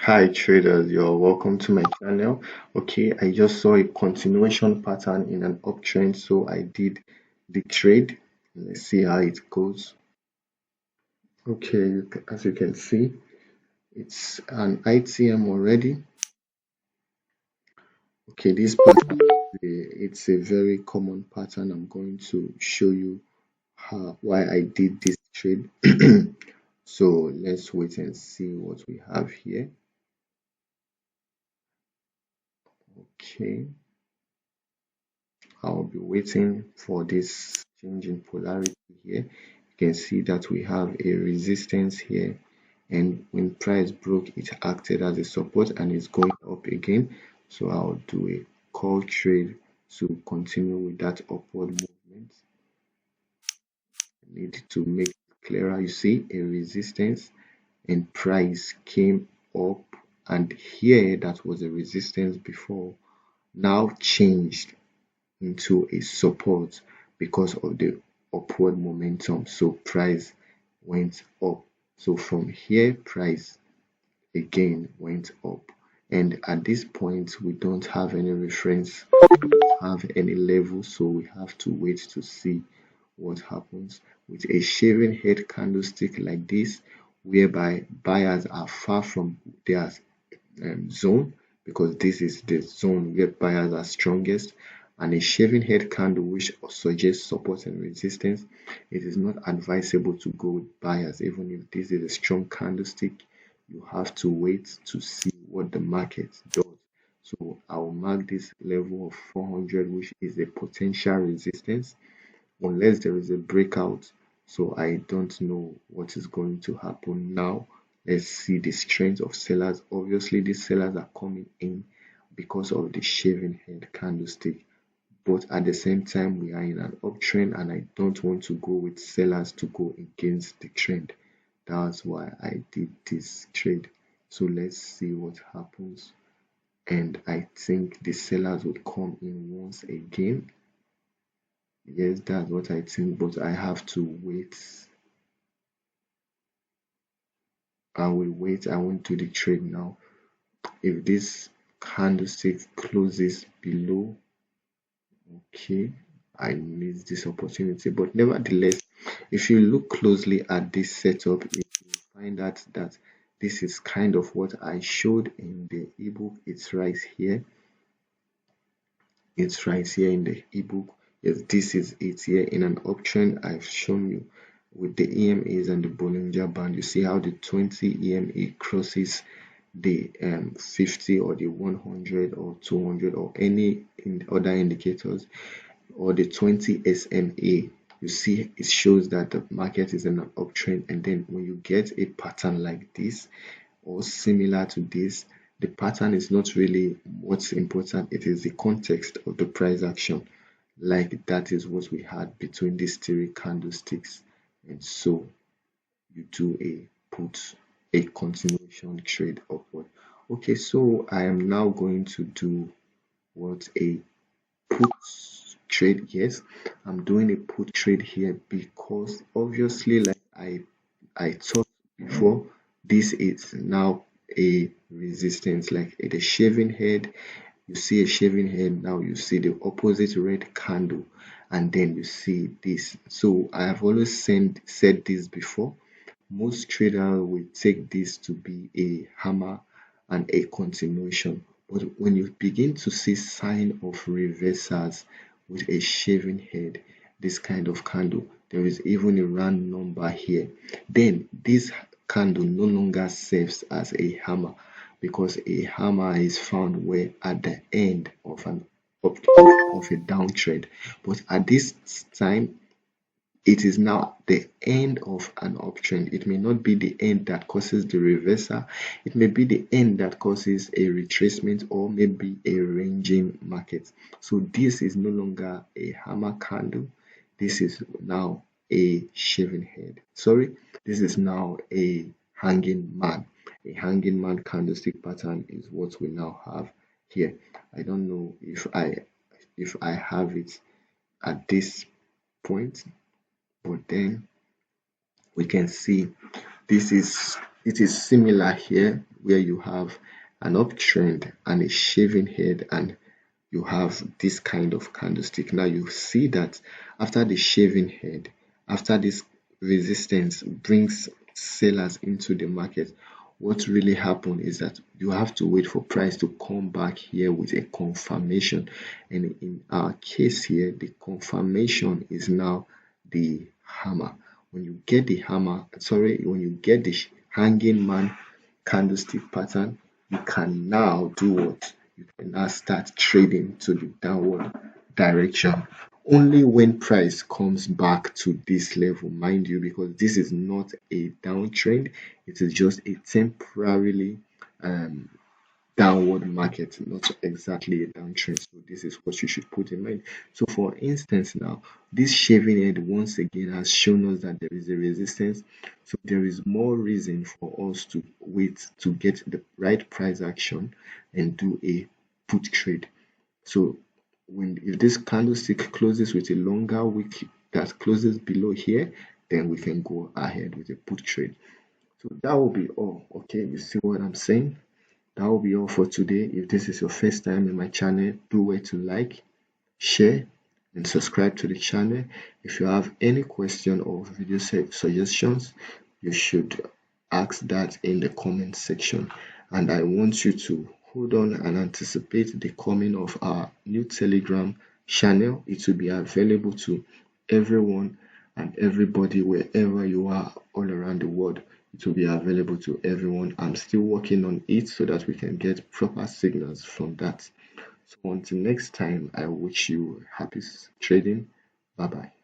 Hi traders, you're welcome to my channel. Okay, I just saw a continuation pattern in an uptrend, so I did the trade. Let's see how it goes. Okay, as you can see, it's an ITM already. Okay, this pattern, it's a very common pattern. I'm going to show you why I did this trade. So let's wait and see what we have here. Okay. I'll be waiting for this change in polarity here. You can see that we have a resistance here, and when price broke, it acted as a support and is going up again. So I'll do a call trade to continue with that upward movement. I need to make it clearer. You see a resistance and price came up, and here that was a resistance before now changed into a support because of the upward momentum. So price went up. So from here, price again went up. And at this point, we don't have any reference, have any level, so we have to wait to see what happens with a shaving head candlestick like this, whereby buyers are far from their zone, because this is the zone where buyers are strongest, and a shaving head candle which suggests support and resistance. It is not advisable to go with buyers. Even if this is a strong candlestick, you have to wait to see what the market does. So I'll mark this level of 400, which is a potential resistance, unless there is a breakout. So I don't know what is going to happen now. Let's see the strength of sellers. Obviously, these sellers are coming in because of the shaving head candlestick, but at the same time we are in an uptrend, and I don't want to go with sellers to go against the trend. That's why I did this trade. So let's see what happens, and I think the sellers would come in once again. Yes, that's what I think, but I have to wait. I will wait. I won't do the trade now. If this candlestick closes below, okay, I missed this opportunity. But nevertheless, if you look closely at this setup, you will find out that this is kind of what I showed in the ebook. It's right here. It's right here in the ebook. Yes, this is it here in an uptrend. I've shown you with the EMAs and the Bollinger Band. You see how the 20 EMA crosses the 50 or the 100 or 200 or any other indicators, or the 20 SMA. You see it shows that the market is in an uptrend, and then when you get a pattern like this or similar to this, the pattern is not really what's important. It is the context of the price action. Like that is what we had between these three candlesticks. And so you do a continuation trade upward. Okay, so I am now going to do what a put trade. Yes, I'm doing a put trade here because obviously, like I thought before, this is now a resistance, like the shaving head. You see a shaving head, now you see the opposite red candle, and then you see this. So I have always said this before. Most traders will take this to be a hammer and a continuation, but when you begin to see sign of reversals with a shaving head, this kind of candle, there is even a round number here, then this candle no longer serves as a hammer, because a hammer is found where at the end of a downtrend. But at this time, it is now the end of an uptrend. It may not be the end that causes the reversal. It may be the end that causes a retracement, or maybe a ranging market. So this is no longer a hammer candle. This is now a shaving head. Sorry, this is now a hanging man. A hanging man candlestick pattern is what we now have here. I don't know if I have it at this point, but then we can see it is similar here where you have an uptrend and a shaving head, and you have this kind of candlestick. Now you see that after the shaving head, after this resistance brings sellers into the market, what really happened is that you have to wait for price to come back here with a confirmation. And in our case here, the confirmation is now the hammer. When you get the hammer, sorry, when you get the hanging man candlestick pattern, you can now do what? You can now start trading to the downward direction. Only when price comes back to this level, mind you, because this is not a downtrend, it is just a temporarily um, downward market, not exactly a downtrend. So this is what you should put in mind. So for instance now, this shaving head once again has shown us that there is a resistance. So there is more reason for us to wait to get the right price action and do a put trade. So when if this candlestick closes with a longer wick that closes below here, then we can go ahead with a put trade. So that will be all. Okay, you see what I'm saying? That will be all for today. If this is your first time in my channel, do wait to like, share, and subscribe to the channel. If you have any question or video suggestions, you should ask that in the comment section. And I want you to hold on and anticipate the coming of our new Telegram channel. It will be available to everyone and everybody wherever you are all around the world. It will be available to everyone. I'm still working on it so that we can get proper signals from that. So until next time, I wish you happy trading. Bye bye.